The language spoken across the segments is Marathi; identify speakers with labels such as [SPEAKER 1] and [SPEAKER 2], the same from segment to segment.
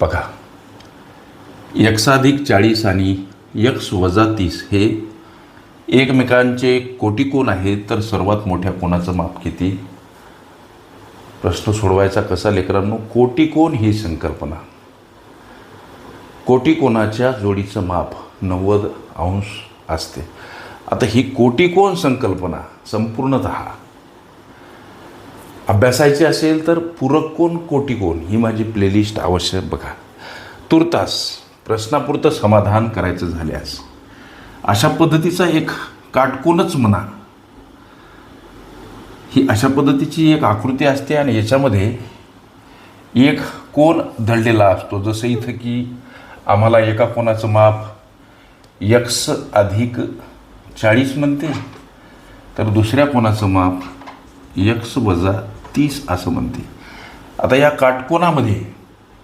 [SPEAKER 1] बघा, x अधिक 40 आणि x वजा 30 हे एकमेकांचे कोटी कोण आहेत, तर सर्वात मोठ्या कोणाचं माप किती? प्रश्न सोडवायचा कसा लेकरांनो? कोटी कोण ही संकल्पना, कोटी कोणाच्या जोडीचं माप 90 अंश असते. आता ही कोटी कोण संकल्पना संपूर्णतः अभ्यासायची असेल तर पूरक कोण कोटी कोण ही माझी प्लेलिस्ट अवश्य बघा. तुर्तास प्रश्नापुरतं समाधान करायचं झाल्यास अशा पद्धतीचा एक काटकोनच म्हणा, ही अशा पद्धतीची एक आकृती असते आणि याच्यामध्ये एक कोण दळलेला असतो. जसं इथं की आम्हाला एका कोणाचं माप x अधिक 40 म्हणते, तर दुसऱ्या कोणाचं माप x वजा 30 असं म्हणते. आता या काटकोनामध्ये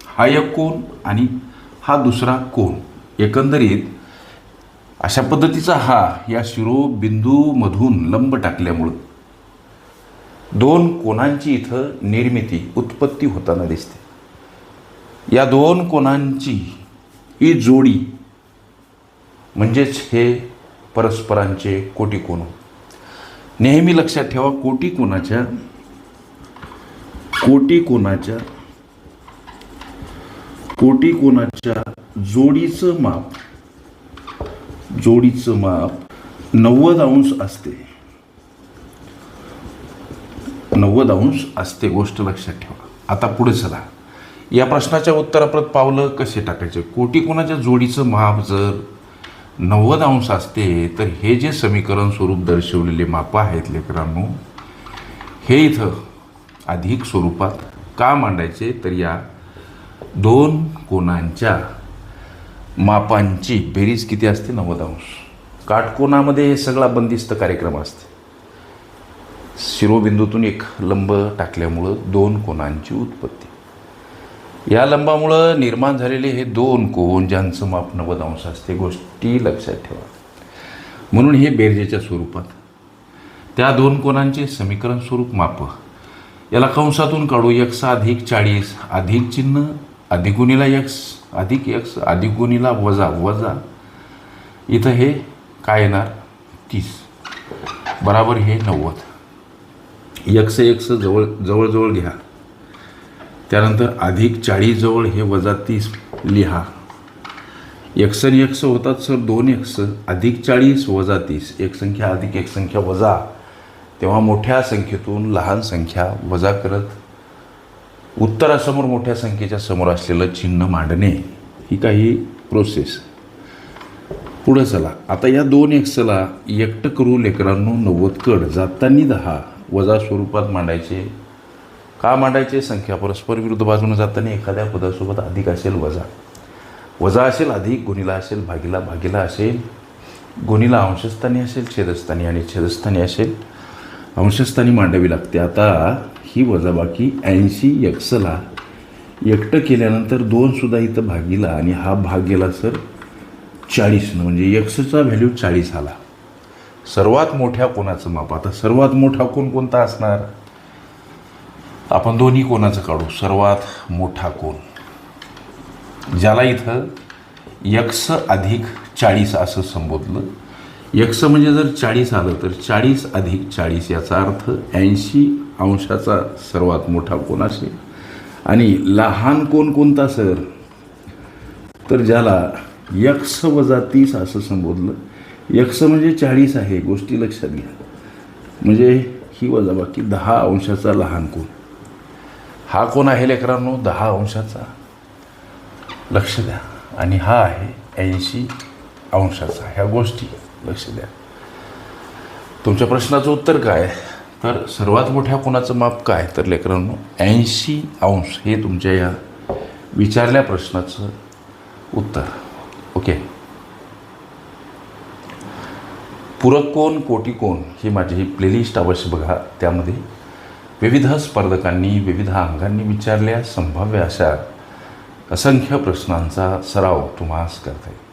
[SPEAKER 1] हा एक कोण आणि हा दुसरा कोण, एकंदरीत अशा पद्धतीचा हा या शिरोबिंदूमधून लंब टाकल्यामुळं दोन कोणांची इथं निर्मिती उत्पत्ती होताना दिसते. या दोन कोणांची ही जोडी म्हणजेच हे परस्परांचे कोटी कोण. नेहमी लक्षात ठेवा, कोटी कोणाच्या जोडीचं माप 90 अंश असते. 90 अंश असते, गोष्ट लक्षात ठेवा. आता पुढे चला, या प्रश्नाच्या उत्तराप्रत पावलं कसे टाकायचे? कोटी कोणाच्या जोडीचं माप जर 90 अंश असते, तर हे जे समीकरण स्वरूप दर्शवलेले माप आहेत लेकरांनो, हे इथं अधिक स्वरूपात का मांडायचे? तर या दोन कोणांच्या मापांची बेरीज किती असते? 90 अंश. काटकोनामध्ये हे सगळा बंदिस्त कार्यक्रम असते. शिरोबिंदूतून एक लंब टाकल्यामुळं दोन कोणांची उत्पत्ती. या लंबामुळं निर्माण झालेले हे दोन कोण ज्यांचं माप 90 अंश असते, गोष्टी लक्षात ठेवा. म्हणून हे बेरजेच्या स्वरूपात त्या दोन कोणांचे समीकरण स्वरूप माप. याला कंसातून काढू. x अधिक 40 अधिक चिन्ह अधिक गुणिला x अधिक x अधिक गुणिला वजा इथं हे काय येणार? 30 बराबर हे 90. x जवळ घ्या. त्यानंतर अधिक 40 जवळ हे वजा 30 लिहा. x आणि x होतात सर 2x अधिक 40 वजा 30. एक संख्या अधिक एक संख्या वजा, तेव्हा मोठ्या संख्येतून लहान संख्या वजा करत उत्तरासमोर मोठ्या संख्येच्या समोर असलेलं चिन्ह मांडणे, ही काही प्रोसेस. पुढं चला. आता या 2xला एकटं करू लेकरांनो. 90 कड जाताना 10 वजा स्वरूपात मांडायचे. का मांडायचे? संख्या परस्पर विरुद्ध बाजूने जाताना एखाद्या पदासोबत अधिक असेल वजा असेल, अधिक गुणिला असेल, भागिला असेल, गुणिला अंशस्थानी असेल, छेदस्थानी आणि छेदस्थानी असेल, अंशस्थानी मांडावी लागते. आता ही वजाबाकी 80xला एकटं केल्यानंतर 2 सुद्धा इथं भागिला आणि हा भाग गेला सर 40, म्हणजे xचा व्हॅल्यू 40 आला. सर्वात मोठ्या कोणाचं माप. आता सर्वात मोठा कोण कोणता असणार? आपण दोन्ही कोणाचं काढू. सर्वात मोठा कोण ज्याला इथं x अधिक 40 असं संबोधलं. x म्हणजे जर 40 आलं तर 40 अधिक 40 याचा अर्थ 80 अंशाचा सर्वात मोठा कोण असेल. आणि लहान कोण कोणता सर? तर ज्याला x वजा 30 असं संबोधलं. x म्हणजे 40 आहे, गोष्टी लक्षात घ्या. म्हणजे ही वजाबाकी 10 अंशाचा लहान कोण. हा कोण आहे लेकरांनो? 10 अंशाचा. लक्ष द्या. आणि हा आहे 80 अंशाचा. ह्या गोष्टी लक्ष द्या. तुमच्या प्रश्नाचं उत्तर काय? तर सर्वात मोठ्या कोणाचं माप काय? तर लेकरांनो 80 अंश हे तुमच्या या विचारल्या प्रश्नाचं उत्तर. ओके. पूरक कोण कोटी कोण ही माझी ही प्लेलिस्ट अवश्य बघा. त्यामध्ये विविध स्पर्धकांनी विविध अंगांनी विचारल्या संभाव्य अशा असंख्य प्रश्नांचा सराव तुम्हास करता येईल.